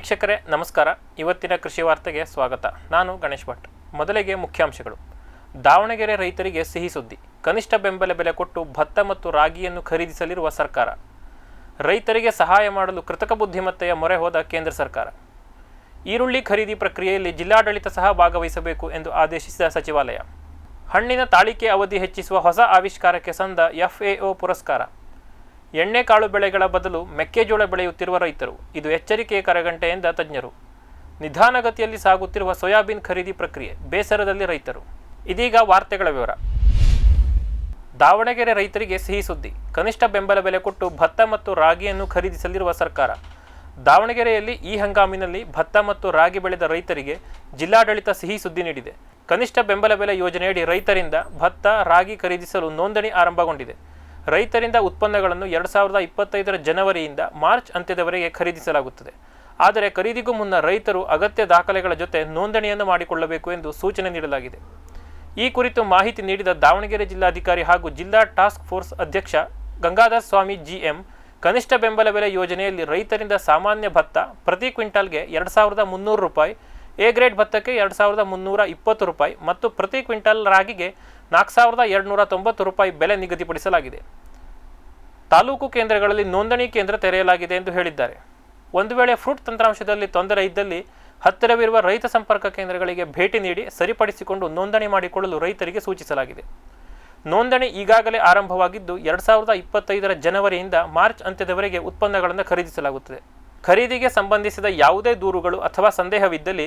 ವೀಕ್ಷಕರೇ ನಮಸ್ಕಾರ. ಇವತ್ತಿನ ಕೃಷಿ ವಾರ್ತೆಗೆ ಸ್ವಾಗತ. ನಾನು ಗಣೇಶ್ ಭಟ್. ಮೊದಲಿಗೆ ಮುಖ್ಯಾಂಶಗಳು. ದಾವಣಗೆರೆ ರೈತರಿಗೆ ಸಿಹಿ ಸುದ್ದಿ. ಕನಿಷ್ಠ ಬೆಂಬಲ ಬೆಲೆ ಕೊಟ್ಟು ಭತ್ತ ಮತ್ತು ರಾಗಿಯನ್ನು ಖರೀದಿಸಲಿರುವ ಸರ್ಕಾರ. ರೈತರಿಗೆ ಸಹಾಯ ಮಾಡಲು ಕೃತಕ ಬುದ್ಧಿಮತ್ತೆಯ ಮೊರೆ ಹೋದ ಕೇಂದ್ರ ಸರ್ಕಾರ. ಈರುಳ್ಳಿ ಖರೀದಿ ಪ್ರಕ್ರಿಯೆಯಲ್ಲಿ ಜಿಲ್ಲಾಡಳಿತ ಸಹ ಭಾಗವಹಿಸಬೇಕು ಎಂದು ಆದೇಶಿಸಿದ ಸಚಿವಾಲಯ. ಹಣ್ಣಿನ ತಾಳಿಕೆ ಅವಧಿ ಹೆಚ್ಚಿಸುವ ಹೊಸ ಆವಿಷ್ಕಾರಕ್ಕೆ ಸಂದ FAO ಪುರಸ್ಕಾರ. ಎಣ್ಣೆಕಾಳು ಬೆಳೆಗಳ ಬದಲು ಮೆಕ್ಕೆಜೋಳ ಬೆಳೆಯುತ್ತಿರುವ ರೈತರು, ಇದು ಎಚ್ಚರಿಕೆಯ ಕರೆಗಂಟೆ ಎಂದ ತಜ್ಞರು. ನಿಧಾನಗತಿಯಲ್ಲಿ ಸಾಗುತ್ತಿರುವ ಸೋಯಾಬೀನ್ ಖರೀದಿ ಪ್ರಕ್ರಿಯೆ, ಬೇಸರದಲ್ಲಿ ರೈತರು. ಇದೀಗ ವಾರ್ತೆಗಳ ವಿವರ. ದಾವಣಗೆರೆ ರೈತರಿಗೆ ಸಿಹಿ ಸುದ್ದಿ. ಕನಿಷ್ಠ ಬೆಂಬಲ ಬೆಲೆ ಕೊಟ್ಟು ಭತ್ತ ಮತ್ತು ರಾಗಿಯನ್ನು ಖರೀದಿಸಲಿರುವ ಸರ್ಕಾರ. ದಾವಣಗೆರೆಯಲ್ಲಿ ಈ ಹಂಗಾಮಿನಲ್ಲಿ ಭತ್ತ ಮತ್ತು ರಾಗಿ ಬೆಳೆದ ರೈತರಿಗೆ ಜಿಲ್ಲಾಡಳಿತ ಸಿಹಿ ಸುದ್ದಿ ನೀಡಿದೆ. ಕನಿಷ್ಠ ಬೆಂಬಲ ಬೆಲೆ ಯೋಜನೆಯಡಿ ರೈತರಿಂದ ಭತ್ತ, ರಾಗಿ ಖರೀದಿಸಲು ನೋಂದಣಿ ಆರಂಭಗೊಂಡಿದೆ. ರೈತರಿಂದ ಉತ್ಪನ್ನಗಳನ್ನು 2025 ಜನವರಿಯಿಂದ ಮಾರ್ಚ್ ಅಂತ್ಯದವರೆಗೆ ಖರೀದಿಸಲಾಗುತ್ತದೆ. ಆದರೆ ಖರೀದಿಗೂ ಮುನ್ನ ರೈತರು ಅಗತ್ಯ ದಾಖಲೆಗಳ ಜೊತೆ ನೋಂದಣಿಯನ್ನು ಮಾಡಿಕೊಳ್ಳಬೇಕು ಎಂದು ಸೂಚನೆ ನೀಡಲಾಗಿದೆ. ಈ ಕುರಿತು ಮಾಹಿತಿ ನೀಡಿದ ದಾವಣಗೆರೆ ಜಿಲ್ಲಾಧಿಕಾರಿ ಹಾಗೂ ಜಿಲ್ಲಾ ಟಾಸ್ಕ್ ಫೋರ್ಸ್ ಅಧ್ಯಕ್ಷ ಗಂಗಾಧರ್ ಸ್ವಾಮಿ GM, ಕನಿಷ್ಠ ಬೆಂಬಲ ಬೆಲೆ ಯೋಜನೆಯಲ್ಲಿ ರೈತರಿಂದ ಸಾಮಾನ್ಯ ಭತ್ತ ಪ್ರತಿ ಕ್ವಿಂಟಾಲ್ಗೆ 2300 ರೂಪಾಯಿ, ಎ ಗ್ರೇಡ್ ಭತ್ತಕ್ಕೆ 2320 ರೂಪಾಯಿ ಮತ್ತು ಪ್ರತಿ ಕ್ವಿಂಟಾಲ್ ರಾಗಿಗೆ 4290 ರೂಪಾಯಿ ಬೆಲೆ ನಿಗದಿಪಡಿಸಲಾಗಿದೆ. ತಾಲೂಕು ಕೇಂದ್ರಗಳಲ್ಲಿ ನೋಂದಣಿ ಕೇಂದ್ರ ತೆರೆಯಲಾಗಿದೆ ಎಂದು ಹೇಳಿದ್ದಾರೆ. ಒಂದು ವೇಳೆ ಫ್ರೂಟ್ ತಂತ್ರಾಂಶದಲ್ಲಿ ತೊಂದರೆ ಇದ್ದಲ್ಲಿ ಹತ್ತಿರವಿರುವ ರೈತ ಸಂಪರ್ಕ ಕೇಂದ್ರಗಳಿಗೆ ಭೇಟಿ ನೀಡಿ ಸರಿಪಡಿಸಿಕೊಂಡು ನೋಂದಣಿ ಮಾಡಿಕೊಳ್ಳಲು ರೈತರಿಗೆ ಸೂಚಿಸಲಾಗಿದೆ. ನೋಂದಣಿ ಈಗಾಗಲೇ ಆರಂಭವಾಗಿದ್ದು 2025 ಜನವರಿಯಿಂದ ಮಾರ್ಚ್ ಅಂತ್ಯದವರೆಗೆ ಉತ್ಪನ್ನಗಳನ್ನು ಖರೀದಿಸಲಾಗುತ್ತದೆ. ಖರೀದಿಗೆ ಸಂಬಂಧಿಸಿದ ಯಾವುದೇ ದೂರುಗಳು ಅಥವಾ ಸಂದೇಹವಿದ್ದಲ್ಲಿ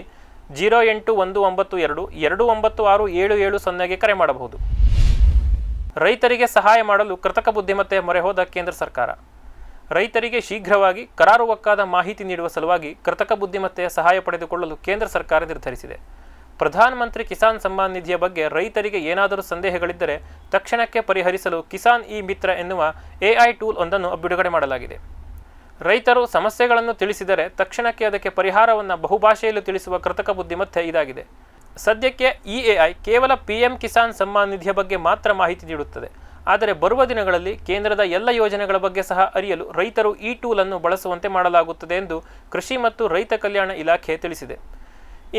081922967770ಗೆ ಕರೆ ಮಾಡಬಹುದು. ರೈತರಿಗೆ ಸಹಾಯ ಮಾಡಲು ಕೃತಕ ಬುದ್ಧಿಮತ್ತೆಯ ಮೊರೆ ಹೋದ ಕೇಂದ್ರ ಸರ್ಕಾರ. ರೈತರಿಗೆ ಶೀಘ್ರವಾಗಿ ಕರಾರುವಕ್ಕಾದ ಮಾಹಿತಿ ನೀಡುವ ಸಲುವಾಗಿ ಕೃತಕ ಬುದ್ಧಿಮತ್ತೆಯ ಸಹಾಯ ಪಡೆದುಕೊಳ್ಳಲು ಕೇಂದ್ರ ಸರ್ಕಾರ ನಿರ್ಧರಿಸಿದೆ. ಪ್ರಧಾನಮಂತ್ರಿ ಕಿಸಾನ್ ಸಮ್ಮಾನ್ ನಿಧಿಯ ಬಗ್ಗೆ ರೈತರಿಗೆ ಏನಾದರೂ ಸಂದೇಹಗಳಿದ್ದರೆ ತಕ್ಷಣಕ್ಕೆ ಪರಿಹರಿಸಲು ಕಿಸಾನ್ ಇ-ಮಿತ್ರ ಎನ್ನುವ AI ಟೂಲ್ ಒಂದನ್ನು ಬಿಡುಗಡೆ ಮಾಡಲಾಗಿದೆ. ರೈತರು ಸಮಸ್ಯೆಗಳನ್ನು ತಿಳಿಸಿದರೆ ತಕ್ಷಣಕ್ಕೆ ಅದಕ್ಕೆ ಪರಿಹಾರವನ್ನು ಬಹುಭಾಷೆಯಲ್ಲಿ ತಿಳಿಸುವ ಕೃತಕ ಬುದ್ಧಿಮತ್ತೆ ಇದಾಗಿದೆ. ಸದ್ಯಕ್ಕೆ ಈ AI ಕೇವಲ PM ಕಿಸಾನ್ ಸಮ್ಮಾನ್ ನಿಧಿಯ ಬಗ್ಗೆ ಮಾತ್ರ ಮಾಹಿತಿ ನೀಡುತ್ತದೆ. ಆದರೆ ಬರುವ ದಿನಗಳಲ್ಲಿ ಕೇಂದ್ರದ ಎಲ್ಲ ಯೋಜನೆಗಳ ಬಗ್ಗೆ ಸಹ ಅರಿಯಲು ರೈತರು ಈ ಟೂಲ್ ಅನ್ನು ಬಳಸುವಂತೆ ಮಾಡಲಾಗುತ್ತದೆ ಎಂದು ಕೃಷಿ ಮತ್ತು ರೈತ ಕಲ್ಯಾಣ ಇಲಾಖೆ ತಿಳಿಸಿದೆ.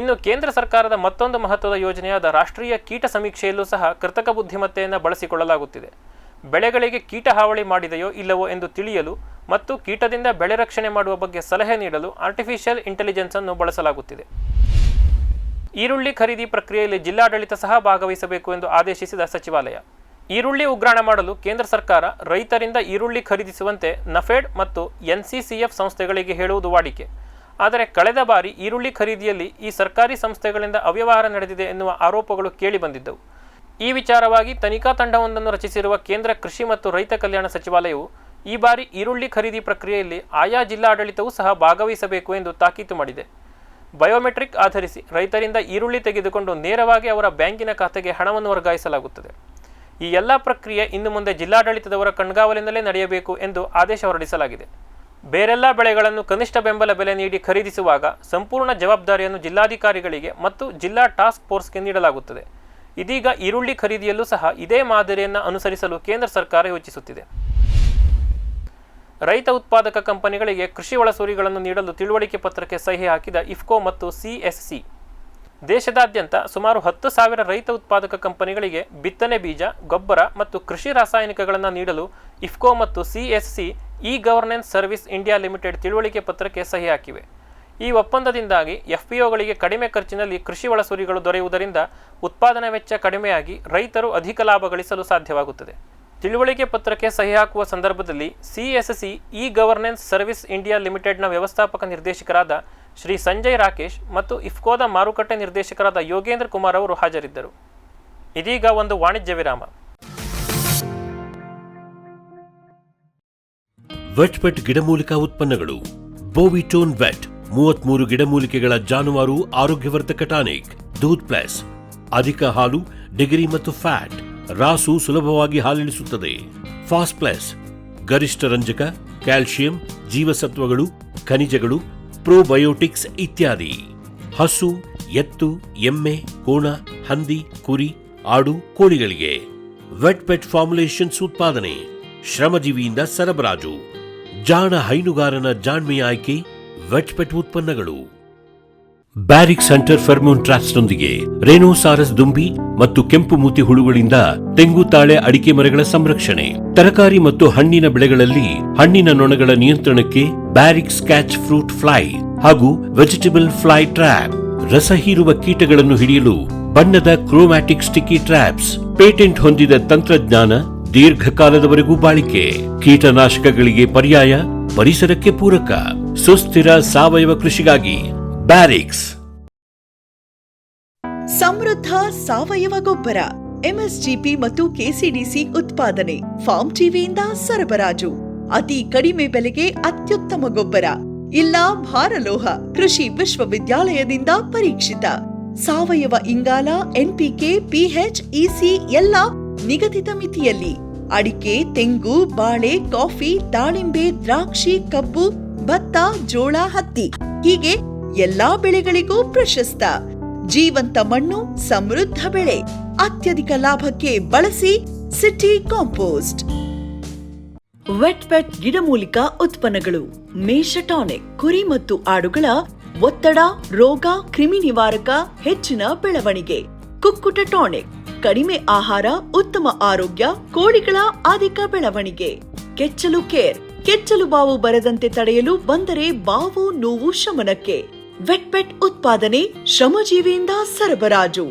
ಇನ್ನು ಕೇಂದ್ರ ಸರ್ಕಾರದ ಮತ್ತೊಂದು ಮಹತ್ವದ ಯೋಜನೆಯಾದ ರಾಷ್ಟ್ರೀಯ ಕೀಟ ಸಮೀಕ್ಷೆಯಲ್ಲೂ ಸಹ ಕೃತಕ ಬುದ್ಧಿಮತ್ತೆಯನ್ನು ಬಳಸಿಕೊಳ್ಳಲಾಗುತ್ತಿದೆ. ಬೆಳೆಗಳಿಗೆ ಕೀಟ ಹಾವಳಿ ಮಾಡಿದೆಯೋ ಇಲ್ಲವೋ ಎಂದು ತಿಳಿಯಲು ಮತ್ತು ಕೀಟದಿಂದ ಬೆಳೆ ರಕ್ಷಣೆ ಮಾಡುವ ಬಗ್ಗೆ ಸಲಹೆ ನೀಡಲು ಆರ್ಟಿಫಿಷಿಯಲ್ ಇಂಟೆಲಿಜೆನ್ಸ್ ಅನ್ನು ಬಳಸಲಾಗುತ್ತಿದೆ. ಈರುಳ್ಳಿ ಖರೀದಿ ಪ್ರಕ್ರಿಯೆಯಲ್ಲಿ ಜಿಲ್ಲಾಡಳಿತ ಸಹ ಭಾಗವಹಿಸಬೇಕು ಎಂದು ಆದೇಶಿಸಿದ ಸಚಿವಾಲಯ. ಈರುಳ್ಳಿ ಉಗ್ರಾಣ ಮಾಡಲು ಕೇಂದ್ರ ಸರ್ಕಾರ ರೈತರಿಂದ ಈರುಳ್ಳಿ ಖರೀದಿಸುವಂತೆ ನಫೆಡ್ ಮತ್ತು NCCF ಸಂಸ್ಥೆಗಳಿಗೆ ಹೇಳುವುದು ವಾಡಿಕೆ. ಆದರೆ ಕಳೆದ ಬಾರಿ ಈರುಳ್ಳಿ ಖರೀದಿಯಲ್ಲಿ ಈ ಸರ್ಕಾರಿ ಸಂಸ್ಥೆಗಳಿಂದ ಅವ್ಯವಹಾರ ನಡೆದಿದೆ ಎನ್ನುವ ಆರೋಪಗಳು ಕೇಳಿಬಂದಿದ್ದವು. ಈ ವಿಚಾರವಾಗಿ ತನಿಖಾ ತಂಡವೊಂದನ್ನು ರಚಿಸಿರುವ ಕೇಂದ್ರ ಕೃಷಿ ಮತ್ತು ರೈತ ಕಲ್ಯಾಣ ಸಚಿವಾಲಯವು ಈ ಬಾರಿ ಈರುಳ್ಳಿ ಖರೀದಿ ಪ್ರಕ್ರಿಯೆಯಲ್ಲಿ ಆಯಾ ಜಿಲ್ಲಾಡಳಿತವೂ ಸಹ ಭಾಗವಹಿಸಬೇಕು ಎಂದು ತಾಕೀತು ಮಾಡಿದೆ. ಬಯೋಮೆಟ್ರಿಕ್ ಆಧರಿಸಿ ರೈತರಿಂದ ಈರುಳ್ಳಿ ತೆಗೆದುಕೊಂಡು ನೇರವಾಗಿ ಅವರ ಬ್ಯಾಂಕಿನ ಖಾತೆಗೆ ಹಣವನ್ನು ವರ್ಗಾಯಿಸಲಾಗುತ್ತದೆ. ಈ ಎಲ್ಲ ಪ್ರಕ್ರಿಯೆ ಇನ್ನು ಮುಂದೆ ಜಿಲ್ಲಾಡಳಿತದವರ ಕಣ್ಗಾವಲಿನಲ್ಲೇ ನಡೆಯಬೇಕು ಎಂದು ಆದೇಶ ಹೊರಡಿಸಲಾಗಿದೆ. ಬೇರೆಲ್ಲ ಬೆಳೆಗಳನ್ನು ಕನಿಷ್ಠ ಬೆಂಬಲ ಬೆಲೆ ನೀಡಿ ಖರೀದಿಸುವಾಗ ಸಂಪೂರ್ಣ ಜವಾಬ್ದಾರಿಯನ್ನು ಜಿಲ್ಲಾಧಿಕಾರಿಗಳಿಗೆ ಮತ್ತು ಜಿಲ್ಲಾ ಟಾಸ್ಕ್ ಫೋರ್ಸ್ಗೆ ನೀಡಲಾಗುತ್ತದೆ. ಇದೀಗ ಈರುಳ್ಳಿ ಖರೀದಿಯಲ್ಲೂ ಸಹ ಇದೇ ಮಾದರಿಯನ್ನು ಅನುಸರಿಸಲು ಕೇಂದ್ರ ಸರ್ಕಾರ ಯೋಚಿಸುತ್ತಿದೆ. ರೈತ ಉತ್ಪಾದಕ ಕಂಪನಿಗಳಿಗೆ ಕೃಷಿ ಒಳಸೂರಿಗಳನ್ನು ನೀಡಲು ತಿಳುವಳಿಕೆ ಪತ್ರಕ್ಕೆ ಸಹಿ ಹಾಕಿದ IFFCO ಮತ್ತು CSC. ದೇಶದಾದ್ಯಂತ ಸುಮಾರು 10,000 ರೈತ ಉತ್ಪಾದಕ ಕಂಪನಿಗಳಿಗೆ ಬಿತ್ತನೆ ಬೀಜ, ಗೊಬ್ಬರ ಮತ್ತು ಕೃಷಿ ರಾಸಾಯನಿಕಗಳನ್ನು ನೀಡಲು IFFCO ಮತ್ತು CSC E-governance service India limited ತಿಳುವಳಿಕೆ ಪತ್ರಕ್ಕೆ ಸಹಿ ಹಾಕಿವೆ. ಈ ಒಪ್ಪಂದದಿಂದಾಗಿ FPOಗಳಿಗೆ ಕಡಿಮೆ ಖರ್ಚಿನಲ್ಲಿ ಕೃಷಿ ಒಳಸೂರಿಗಳು ದೊರೆಯುವುದರಿಂದ ಉತ್ಪಾದನಾ ವೆಚ್ಚ ಕಡಿಮೆಯಾಗಿ ರೈತರು ಅಧಿಕ ಲಾಭ ಗಳಿಸಲು ಸಾಧ್ಯವಾಗುತ್ತದೆ. ತಿಳುವಳಿಕೆ ಪತ್ರಕ್ಕೆ ಸಹಿ ಹಾಕುವ ಸಂದರ್ಭದಲ್ಲಿ CSC ಇ-ಗವರ್ನೆನ್ಸ್ ಸರ್ವಿಸ್ ಇಂಡಿಯಾ ಲಿಮಿಟೆಡ್ನ ವ್ಯವಸ್ಥಾಪಕ ನಿರ್ದೇಶಕರಾದ ಶ್ರೀ ಸಂಜಯ್ ರಾಕೇಶ್ ಮತ್ತು IFFCOದ ಮಾರುಕಟ್ಟೆ ನಿರ್ದೇಶಕರಾದ ಯೋಗೇಂದ್ರ ಕುಮಾರ್ ಅವರು ಹಾಜರಿದ್ದರು. ಇದೀಗ ಒಂದು ವಾಣಿಜ್ಯ ವಿರಾಮ. ವೆಟ್ ಗಿಡಮೂಲಿಕಾ ಉತ್ಪನ್ನಗಳು. ಬೋವಿಟೋನ್ ವೆಟ್ 33 ಗಿಡಮೂಲಿಕೆಗಳ ಜಾನುವಾರು ಆರೋಗ್ಯವರ್ಧಕ ಟಾನಿಕ್. ದೂದ್ ಪ್ಲಸ್ ಅಧಿಕ ಹಾಲು, ಡಿಗ್ರಿ ಮತ್ತು ಫ್ಯಾಟ್, ರಾಸು ಸುಲಭವಾಗಿ ಹಾಲಿಳಿಸುತ್ತದೆ. ಫಾಸ್ಟ್ ಪ್ಲಸ್ ಗರಿಷ್ಠ ರಂಜಕ, ಕ್ಯಾಲ್ಸಿಯಂ, ಜೀವಸತ್ವಗಳು, ಖನಿಜಗಳು, ಪ್ರೋಬಯೋಟಿಕ್ಸ್ ಇತ್ಯಾದಿ. ಹಸು, ಎತ್ತು, ಎಮ್ಮೆ, ಕೋಣ, ಹಂದಿ, ಕುರಿ, ಆಡು, ಕೋಳಿಗಳಿಗೆ ವೆಟ್ ಪೆಟ್ ಫಾರ್ಮುಲೇಷನ್ಸ್ ಉತ್ಪಾದನೆ, ಶ್ರಮಜೀವಿಯಿಂದ ಸರಬರಾಜು. ಜಾಣ ಹೈನುಗಾರನ ಜಾಣ್ಮೆಯ ಆಯ್ಕೆ ವೆಟ್ಪೆಟ್ ಉತ್ಪನ್ನಗಳು. ಬ್ಯಾರಿಕ್ ಸೆಂಟರ್ ಫೆರ್ಮೋನ್ ಟ್ರಾಪ್ಸ್ನೊಂದಿಗೆ ರೇನೋಸಾರಸ್ ದುಂಬಿ ಮತ್ತು ಕೆಂಪು ಮೂತಿ ಹುಳುಗಳಿಂದ ತೆಂಗು, ತಾಳೆ, ಅಡಿಕೆ ಮರಗಳ ಸಂರಕ್ಷಣೆ. ತರಕಾರಿ ಮತ್ತು ಹಣ್ಣಿನ ಬೆಳೆಗಳಲ್ಲಿ ಹಣ್ಣಿನ ನೊಣಗಳ ನಿಯಂತ್ರಣಕ್ಕೆ ಬ್ಯಾರಿಕ್ ಸ್ಕ್ಯಾಚ್ ಫ್ರೂಟ್ ಫ್ಲೈ ಹಾಗೂ ವೆಜಿಟೇಬಲ್ ಫ್ಲೈ ಟ್ರ್ಯಾಪ್. ರಸ ಹೀರುವ ಕೀಟಗಳನ್ನು ಹಿಡಿಯಲು ಬಣ್ಣದ ಕ್ರೋಮ್ಯಾಟಿಕ್ ಸ್ಟಿಕ್ಕಿ ಟ್ರ್ಯಾಪ್ಸ್. ಪೇಟೆಂಟ್ ಹೊಂದಿದ ತಂತ್ರಜ್ಞಾನ, ದೀರ್ಘಕಾಲದವರೆಗೂ ಬಾಳಿಕೆ. ಕೀಟನಾಶಕಗಳಿಗೆ ಪರ್ಯಾಯ, ಪರಿಸರಕ್ಕೆ ಪೂರಕ. ಸುಸ್ಥಿರ ಸಾವಯವ ಕೃಷಿಗಾಗಿ ಬ್ಯಾರಿಕ್ಸ್. ಸಮೃದ್ಧ ಸಾವಯವ ಗೊಬ್ಬರ, ಎಂಎಸ್ಜಿಪಿ ಮತ್ತು ಕೆಸಿಡಿಸಿ ಉತ್ಪಾದನೆ, ಫಾರ್ಮ್ ಟಿವಿಯಿಂದ ಸರಬರಾಜು. ಅತಿ ಕಡಿಮೆ ಬೆಲೆಗೆ ಅತ್ಯುತ್ತಮ ಗೊಬ್ಬರ. ಇಲ್ಲ ಭಾರಲೋಹ, ಕೃಷಿ ವಿಶ್ವವಿದ್ಯಾಲಯದಿಂದ ಪರೀಕ್ಷಿತ ಸಾವಯವ ಇಂಗಾಲ, ಎನ್ಪಿಕೆ, ಪಿಎಚ್, ಇಸಿ ಎಲ್ಲ ನಿಗದಿತ ಮಿತಿಯಲ್ಲಿ. ಅಡಿಕೆ, ತೆಂಗು, ಬಾಳೆ, ಕಾಫಿ, ದಾಳಿಂಬೆ, ದ್ರಾಕ್ಷಿ, ಕಬ್ಬು, ಭತ್ತ, ಜೋಳ, ಹತ್ತಿ ಹೀಗೆ ಎಲ್ಲಾ ಬೆಳೆಗಳಿಗೂ ಪ್ರಶಸ್ತ. ಜೀವಂತ ಮಣ್ಣು, ಸಮೃದ್ಧ ಬೆಳೆ, ಅತ್ಯಧಿಕ ಲಾಭಕ್ಕೆ ಬಳಸಿ ಸಿಟಿ ಕಾಂಪೋಸ್ಟ್. ವೆಟ್ಪೆಟ್ ಗಿಡಮೂಲಿಕಾ ಉತ್ಪನ್ನಗಳು. ಮೇಷ ಟಾನಿಕ್, ಕುರಿ ಮತ್ತು ಆಡುಗಳ ಒತ್ತಡ, ರೋಗ, ಕ್ರಿಮಿ ನಿವಾರಕ, ಹೆಚ್ಚಿನ ಬೆಳವಣಿಗೆ. ಕುಕ್ಕುಟ ಟಾನಿಕ್, ಕಡಿಮೆ ಆಹಾರ, ಉತ್ತಮ ಆರೋಗ್ಯ, ಕೋಳಿಗಳ ಅಧಿಕ ಬೆಳವಣಿಗೆ. ಕೆಚ್ಚಲು ಕೇರ್, ಕೆಚ್ಚಲು ಬಾವು ಬರದಂತೆ ತಡೆಯಲು, ಬಂದರೆ ಬಾವು ನೋವು ಶಮನಕ್ಕೆ. ವೆಟ್ಪೆಟ್ ಉತ್ಪಾದನೆ, ಶ್ರಮಜೀವಿಯಿಂದ ಸರಬರಾಜು.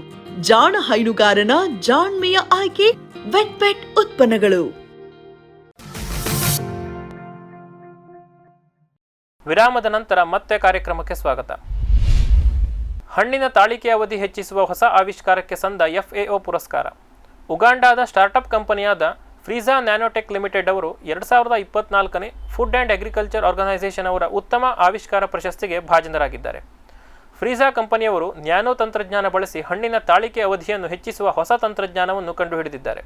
ಜಾಣ ಹೈನುಗಾರನ ಜಾಣ್ಮೆಯ ಆಯ್ಕೆ ವೆಟ್ಪೆಟ್ ಉತ್ಪನ್ನಗಳು. ವಿರಾಮದ ನಂತರ ಮತ್ತೆ ಕಾರ್ಯಕ್ರಮಕ್ಕೆ ಸ್ವಾಗತ. ಹಣ್ಣಿನ ತಾಳಿಕೆ ಅವಧಿ ಹೆಚ್ಚಿಸುವ ಹೊಸ ಆವಿಷ್ಕಾರಕ್ಕೆ ಸಂದ FAO ಪುರಸ್ಕಾರ. ಉಗಾಂಡಾದ ಸ್ಟಾರ್ಟ್ಅಪ್ ಕಂಪನಿಯಾದ ಫ್ರೀಜಾ ನ್ಯಾನೋಟೆಕ್ ಲಿಮಿಟೆಡ್ ಅವರು 2024ನೇ ಫುಡ್ ಆ್ಯಂಡ್ ಅಗ್ರಿಕಲ್ಚರ್ ಆರ್ಗನೈಸೇಷನ್ ಅವರ ಉತ್ತಮ ಆವಿಷ್ಕಾರ ಪ್ರಶಸ್ತಿಗೆ ಭಾಜನರಾಗಿದ್ದಾರೆ. ಫ್ರೀಜಾ ಕಂಪನಿಯವರು ನ್ಯಾನೋ ತಂತ್ರಜ್ಞಾನ ಬಳಸಿ ಹಣ್ಣಿನ ತಾಳಿಕೆ ಅವಧಿಯನ್ನು ಹೆಚ್ಚಿಸುವ ಹೊಸ ತಂತ್ರಜ್ಞಾನವನ್ನು ಕಂಡುಹಿಡಿದಿದ್ದಾರೆ.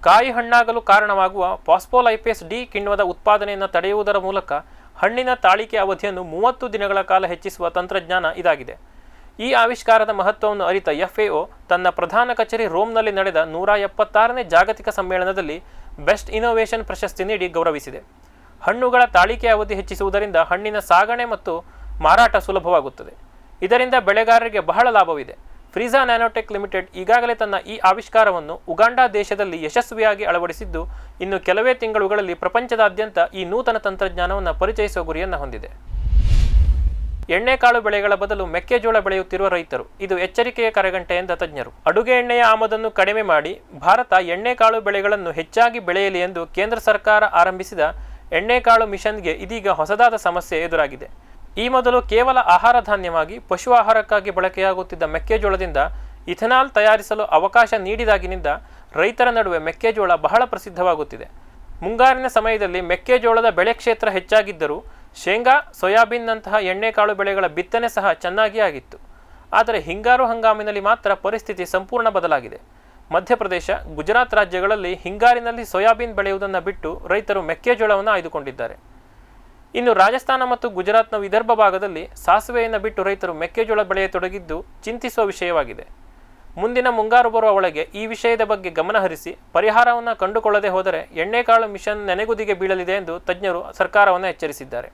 ಕಾಯಿ ಹಣ್ಣಾಗಲು ಕಾರಣವಾಗುವ ಫಾಸ್ಫೋಲೈಪೇಸ್ ಡಿ ಕಿಣ್ವದ ಉತ್ಪಾದನೆಯನ್ನು ತಡೆಯುವುದರ ಮೂಲಕ ಹಣ್ಣಿನ ತಾಳಿಕೆ ಅವಧಿಯನ್ನು 30 ದಿನಗಳ ಕಾಲ ಹೆಚ್ಚಿಸುವ ತಂತ್ರಜ್ಞಾನ ಇದಾಗಿದೆ. ಈ ಆವಿಷ್ಕಾರದ ಮಹತ್ವವನ್ನು ಅರಿತ FAO ತನ್ನ ಪ್ರಧಾನ ಕಚೇರಿ ರೋಮ್ನಲ್ಲಿ ನಡೆದ 176ನೇ ಜಾಗತಿಕ ಸಮ್ಮೇಳನದಲ್ಲಿ ಬೆಸ್ಟ್ ಇನೋವೇಷನ್ ಪ್ರಶಸ್ತಿ ನೀಡಿ ಗೌರವಿಸಿದೆ. ಹಣ್ಣುಗಳ ತಾಳಿಕೆ ಅವಧಿ ಹೆಚ್ಚಿಸುವುದರಿಂದ ಹಣ್ಣಿನ ಸಾಗಣೆ ಮತ್ತು ಮಾರಾಟ ಸುಲಭವಾಗುತ್ತದೆ. ಇದರಿಂದ ಬೆಳೆಗಾರರಿಗೆ ಬಹಳ ಲಾಭವಿದೆ. ಫ್ರೀಜಾ ನ್ಯಾನೋಟೆಕ್ ಲಿಮಿಟೆಡ್ ಈಗಾಗಲೇ ತನ್ನ ಈ ಆವಿಷ್ಕಾರವನ್ನು ಉಗಾಂಡಾ ದೇಶದಲ್ಲಿ ಯಶಸ್ವಿಯಾಗಿ ಅಳವಡಿಸಿದ್ದು, ಇನ್ನು ಕೆಲವೇ ತಿಂಗಳುಗಳಲ್ಲಿ ಪ್ರಪಂಚದಾದ್ಯಂತ ಈ ನೂತನ ತಂತ್ರಜ್ಞಾನವನ್ನು ಪರಿಚಯಿಸುವ ಗುರಿಯನ್ನು ಹೊಂದಿದೆ. ಎಣ್ಣೆಕಾಳು ಬೆಳೆಗಳ ಬದಲು ಮೆಕ್ಕೆಜೋಳ ಬೆಳೆಯುತ್ತಿರುವ ರೈತರು, ಇದು ಎಚ್ಚರಿಕೆಯ ಕರೆಗಂಟೆ ಎಂದ ತಜ್ಞರು. ಅಡುಗೆ ಎಣ್ಣೆಯ ಆಮದನ್ನು ಕಡಿಮೆ ಮಾಡಿ ಭಾರತ ಎಣ್ಣೆಕಾಳು ಬೆಳೆಗಳನ್ನು ಹೆಚ್ಚಾಗಿ ಬೆಳೆಯಲಿ ಎಂದು ಕೇಂದ್ರ ಸರ್ಕಾರ ಆರಂಭಿಸಿದ ಎಣ್ಣೆಕಾಳು ಮಿಷನ್ಗೆ ಇದೀಗ ಹೊಸದಾದ ಸಮಸ್ಯೆ ಎದುರಾಗಿದೆ. ಈ ಮೊದಲು ಕೇವಲ ಆಹಾರ ಧಾನ್ಯವಾಗಿ ಪಶು ಆಹಾರಕ್ಕಾಗಿ ಬಳಕೆಯಾಗುತ್ತಿದ್ದ ಮೆಕ್ಕೆಜೋಳದಿಂದ ಇಥೆನಾಲ್ ತಯಾರಿಸಲು ಅವಕಾಶ ನೀಡಿದಾಗಿನಿಂದ ರೈತರ ನಡುವೆ ಮೆಕ್ಕೆಜೋಳ ಬಹಳ ಪ್ರಸಿದ್ಧವಾಗುತ್ತಿದೆ. ಮುಂಗಾರಿನ ಸಮಯದಲ್ಲಿ ಮೆಕ್ಕೆಜೋಳದ ಬೆಳೆ ಕ್ಷೇತ್ರ ಹೆಚ್ಚಾಗಿದ್ದರೂ ಶೇಂಗಾ, ಸೋಯಾಬೀನ್ನಂತಹ ಎಣ್ಣೆಕಾಳು ಬೆಳೆಗಳ ಬಿತ್ತನೆ ಸಹ ಚೆನ್ನಾಗಿ ಆಗಿತ್ತು. ಆದರೆ ಹಿಂಗಾರು ಹಂಗಾಮಿನಲ್ಲಿ ಮಾತ್ರ ಪರಿಸ್ಥಿತಿ ಸಂಪೂರ್ಣ ಬದಲಾಗಿದೆ. ಮಧ್ಯಪ್ರದೇಶ, ಗುಜರಾತ್ ರಾಜ್ಯಗಳಲ್ಲಿ ಹಿಂಗಾರಿನಲ್ಲಿ ಸೋಯಾಬೀನ್ ಬೆಳೆಯುವುದನ್ನು ಬಿಟ್ಟು ರೈತರು ಮೆಕ್ಕೆಜೋಳವನ್ನು ಆಯ್ದುಕೊಂಡಿದ್ದಾರೆ. ಇನ್ನು ರಾಜಸ್ಥಾನ ಮತ್ತು ಗುಜರಾತ್ನ ವಿದರ್ಭ ಭಾಗದಲ್ಲಿ ಸಾಸಿವೆಯನ್ನು ಬಿಟ್ಟು ರೈತರು ಮೆಕ್ಕೆಜೋಳ ಬೆಳೆಯತೊಡಗಿದ್ದು ಚಿಂತಿಸುವ ವಿಷಯವಾಗಿದೆ. ಮುಂದಿನ ಮುಂಗಾರು ಬರುವ ಒಳಗೆ ಈ ವಿಷಯದ ಬಗ್ಗೆ ಗಮನಹರಿಸಿ ಪರಿಹಾರವನ್ನು ಕಂಡುಕೊಳ್ಳದೆ ಹೋದರೆ ಎಣ್ಣೆಕಾಳು ಮಿಷನ್ ನೆನೆಗುದಿಗೆ ಬೀಳಲಿದೆ ಎಂದು ತಜ್ಞರು ಸರ್ಕಾರವನ್ನು ಎಚ್ಚರಿಸಿದ್ದಾರೆ.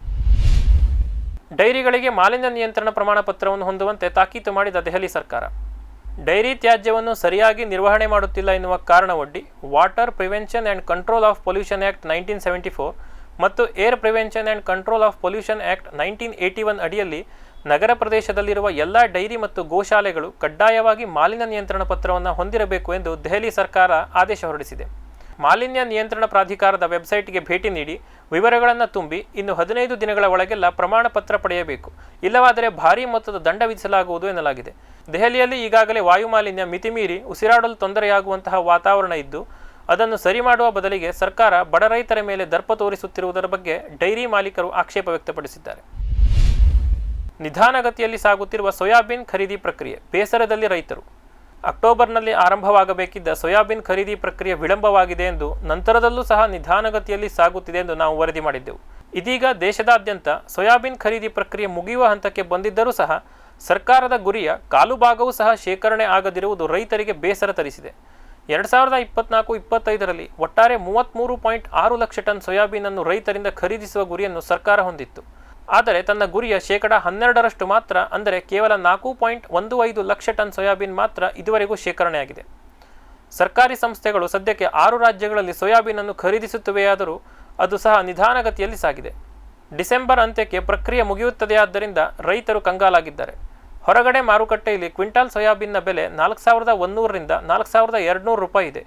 ಡೈರಿಗಳಿಗೆ ಮಾಲಿನ್ಯ ನಿಯಂತ್ರಣ ಪ್ರಮಾಣ ಪತ್ರವನ್ನು ಹೊಂದುವಂತೆ ತಾಕೀತು ಮಾಡಿದ ದೆಹಲಿ ಸರ್ಕಾರ. ಡೈರಿ ತ್ಯಾಜ್ಯವನ್ನು ಸರಿಯಾಗಿ ನಿರ್ವಹಣೆ ಮಾಡುತ್ತಿಲ್ಲ ಎನ್ನುವ ಕಾರಣವೊಡ್ಡಿ water prevention and control of pollution act 1974 ಮತ್ತು air prevention and control of pollution act 1981 ಅಡಿಯಲ್ಲಿ ನಗರ ಪ್ರದೇಶದಲ್ಲಿರುವ ಎಲ್ಲ ಡೈರಿ ಮತ್ತು ಗೋಶಾಲೆಗಳು ಕಡ್ಡಾಯವಾಗಿ ಮಾಲಿನ್ಯ ನಿಯಂತ್ರಣ ಪತ್ರವನ್ನು ಹೊಂದಿರಬೇಕು ಎಂದು ದೆಹಲಿ ಸರ್ಕಾರ ಆದೇಶ ಹೊರಡಿಸಿದೆ. ಮಾಲಿನ್ಯ ನಿಯಂತ್ರಣ ಪ್ರಾಧಿಕಾರದ ವೆಬ್ಸೈಟ್ಗೆ ಭೇಟಿ ನೀಡಿ ವಿವರಗಳನ್ನು ತುಂಬಿ ಇನ್ನು 15 ದಿನಗಳ ಒಳಗೆಲ್ಲ ಪ್ರಮಾಣ ಪತ್ರ ಪಡೆಯಬೇಕು. ಇಲ್ಲವಾದರೆ ಭಾರೀ ಮೊತ್ತದ ದಂಡ ವಿಧಿಸಲಾಗುವುದು ಎನ್ನಲಾಗಿದೆ. ದೆಹಲಿಯಲ್ಲಿ ಈಗಾಗಲೇ ವಾಯು ಮಾಲಿನ್ಯ ಮಿತಿಮೀರಿ ಉಸಿರಾಡಲು ತೊಂದರೆಯಾಗುವಂತಹ ವಾತಾವರಣ ಇದ್ದು, ಅದನ್ನು ಸರಿ ಮಾಡುವ ಬದಲಿಗೆ ಸರ್ಕಾರ ಬಡ ರೈತರ ಮೇಲೆ ದರ್ಪ ತೋರಿಸುತ್ತಿರುವುದರ ಬಗ್ಗೆ ಡೈರಿ ಮಾಲೀಕರು ಆಕ್ಷೇಪ ವ್ಯಕ್ತಪಡಿಸಿದ್ದಾರೆ. ನಿಧಾನಗತಿಯಲ್ಲಿ ಸಾಗುತ್ತಿರುವ ಸೋಯಾಬೀನ್ ಖರೀದಿ ಪ್ರಕ್ರಿಯೆ ಬೇಸರದಲ್ಲಿ ರೈತರು. ಅಕ್ಟೋಬರ್ನಲ್ಲಿ ಆರಂಭವಾಗಬೇಕಿದ್ದ ಸೋಯಾಬೀನ್ ಖರೀದಿ ಪ್ರಕ್ರಿಯೆ ವಿಳಂಬವಾಗಿದೆ ಎಂದು, ನಂತರದಲ್ಲೂ ಸಹ ನಿಧಾನಗತಿಯಲ್ಲಿ ಸಾಗುತ್ತಿದೆ ಎಂದು ನಾವು ವರದಿ ಮಾಡಿದ್ದೆವು. ಇದೀಗ ದೇಶದಾದ್ಯಂತ ಸೋಯಾಬೀನ್ ಖರೀದಿ ಪ್ರಕ್ರಿಯೆ ಮುಗಿಯುವ ಹಂತಕ್ಕೆ ಬಂದಿದ್ದರೂ ಸಹ ಸರ್ಕಾರದ ಗುರಿಯ ಕಾಲು ಭಾಗವೂ ಸಹ ಶೇಖರಣೆ ಆಗದಿರುವುದು ರೈತರಿಗೆ ಬೇಸರ ತರಿಸಿದೆ. 2024-25ರಲ್ಲಿ ಒಟ್ಟಾರೆ 33.6 ಲಕ್ಷ ಟನ್ ಸೋಯಾಬೀನನ್ನು ರೈತರಿಂದ ಖರೀದಿಸುವ ಗುರಿಯನ್ನು ಸರ್ಕಾರ ಹೊಂದಿತ್ತು. ಆದರೆ ತನ್ನ ಗುರಿಯ 12% ಮಾತ್ರ, ಅಂದರೆ ಕೇವಲ 4.15 ಲಕ್ಷ ಟನ್ ಸೋಯಾಬೀನ್ ಮಾತ್ರ ಇದುವರೆಗೂ ಶೇಖರಣೆಯಾಗಿದೆ. ಸರ್ಕಾರಿ ಸಂಸ್ಥೆಗಳು ಸದ್ಯಕ್ಕೆ 6 ರಾಜ್ಯಗಳಲ್ಲಿ ಸೋಯಾಬೀನನ್ನು ಖರೀದಿಸುತ್ತಿವೆಯಾದರೂ ಅದು ಸಹ ನಿಧಾನಗತಿಯಲ್ಲಿ ಸಾಗಿದೆ. ಡಿಸೆಂಬರ್ ಅಂತ್ಯಕ್ಕೆ ಪ್ರಕ್ರಿಯೆ ಮುಗಿಯುತ್ತದೆಯಾದ್ದರಿಂದ ರೈತರು ಕಂಗಾಲಾಗಿದ್ದಾರೆ. ಹೊರಗಡೆ ಮಾರುಕಟ್ಟೆಯಲ್ಲಿ ಕ್ವಿಂಟಾಲ್ ಸೋಯಾಬೀನ್ನ ಬೆಲೆ 4100 ರಿಂದ 4200 ರೂಪಾಯಿ ಇದೆ.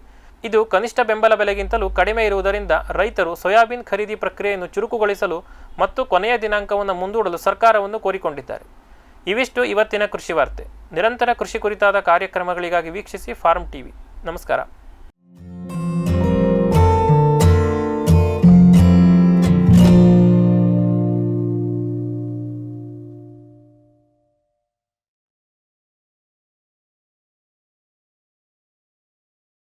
ಇದು ಕನಿಷ್ಠ ಬೆಂಬಲ ಬೆಲೆಗಿಂತಲೂ ಕಡಿಮೆ ಇರುವುದರಿಂದ ರೈತರು ಸೋಯಾಬೀನ್ ಖರೀದಿ ಪ್ರಕ್ರಿಯೆಯನ್ನು ಚುರುಕುಗೊಳಿಸಲು ಮತ್ತು ಕೊನೆಯ ದಿನಾಂಕವನ್ನು ಮುಂದೂಡಲು ಸರ್ಕಾರವನ್ನು ಕೋರಿಕೊಂಡಿದ್ದಾರೆ. ಇವಿಷ್ಟು ಇವತ್ತಿನ ಕೃಷಿ ವಾರ್ತೆ. ನಿರಂತರ ಕೃಷಿ ಕುರಿತಾದ ಕಾರ್ಯಕ್ರಮಗಳಿಗಾಗಿ ವೀಕ್ಷಿಸಿ ಫಾರ್ಮ್ ಟಿವಿ. ನಮಸ್ಕಾರ.